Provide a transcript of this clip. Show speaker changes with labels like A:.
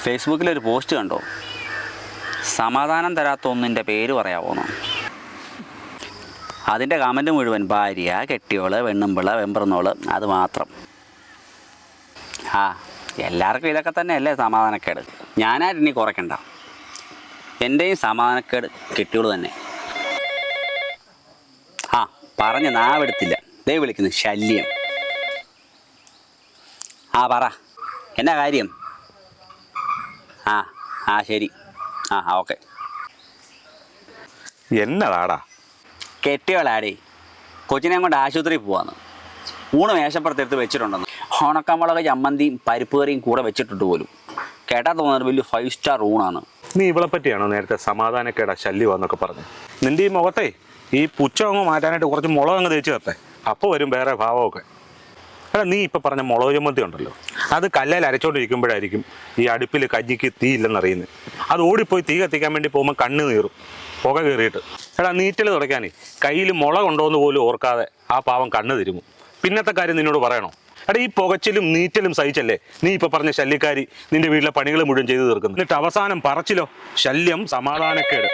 A: ഫേസ്ബുക്കിലൊരു post കണ്ടോ? സമാധാനം തരാത്ത ഒന്നിൻ്റെ പേര് പറയാമോന്നോ? അതിൻ്റെ കമൻറ്റ് മുഴുവൻ ഭാര്യ, കെട്ടിയോള്, വെണ്ണുമ്പിള, വെമ്പറന്നോള്, അത് മാത്രം. എല്ലാവർക്കും ഇതൊക്കെ തന്നെയല്ലേ സമാധാനക്കേട്. ഞാനായിട്ട് ഇനി കുറയ്ക്കണ്ട. എൻ്റെയും സമാധാനക്കേട് കെട്ടിയോള് തന്നെ. പറഞ്ഞ് നാവെടുത്തില്ല. ദേ വിളിക്കുന്നു ശല്യം. പറ, എന്നാ കാര്യം? ശരി. ഓക്കെ.
B: എന്നതാടാ?
A: കെട്ടിയോളാടേ കൊച്ചിനെയും കൊണ്ട് ആശുപത്രിയിൽ പോവാന്ന്. ഊണ് മേശപ്പുറത്തെടുത്ത് വെച്ചിട്ടുണ്ടെന്ന്. ഉണക്കമുളക് ചമ്മന്തിയും പരിപ്പ് കറിയും കൂടെ വെച്ചിട്ടിട്ട് പോലും. കേട്ടാ തോന്നുന്നത് വലിയ 5 സ്റ്റാർ ഊണാണ്.
B: നീ ഇവളെ പറ്റിയാണോ നേരത്തെ സമാധാനക്കേടാ ശല്യമാന്നൊക്കെ പറഞ്ഞു? നിന്റെ ഈ മുഖത്തെ ഈ പുച്ഛം അങ്ങ് മാറ്റാനായിട്ട് കുറച്ച് മുളക് അങ്ങ് തേച്ച് തരട്ടെ, അപ്പോൾ വരും വേറെ ഭാവമൊക്കെ. എടാ, നീ ഇപ്പം പറഞ്ഞ മുളക് ചമ്മന്തി ഉണ്ടല്ലോ, അത് കല്ലിൽ അരച്ചോണ്ടിരിക്കുമ്പോഴായിരിക്കും ഈ അടുപ്പിൽ കഞ്ഞിക്ക് തീ ഇല്ലെന്നറിയുന്നത്. അത് ഓടിപ്പോയി തീ കത്തിക്കാൻ വേണ്ടി പോകുമ്പോൾ കണ്ണ് നീറും, പുക കയറിയിട്ട്. എടാ, നീറ്റൽ തുടയ്ക്കാനേ കയ്യിൽ മുളക് ഉണ്ടോയെന്ന് പോലും ഓർക്കാതെ ആ പാവം കണ്ണ് തിരുമും. പിന്നത്തെ കാര്യം നിന്നോട് പറയണോ? എടാ, ഈ പുകച്ചിലും നീറ്റലും സഹിച്ചല്ലേ നീ ഇപ്പം പറഞ്ഞ ശല്യക്കാരി നിന്റെ വീട്ടിലെ പണികൾ മുഴുവൻ ചെയ്തു തീർക്കുന്നു. എന്നിട്ട് അവസാനം പറച്ചിലോ ശല്യം, സമാധാനക്കേട്.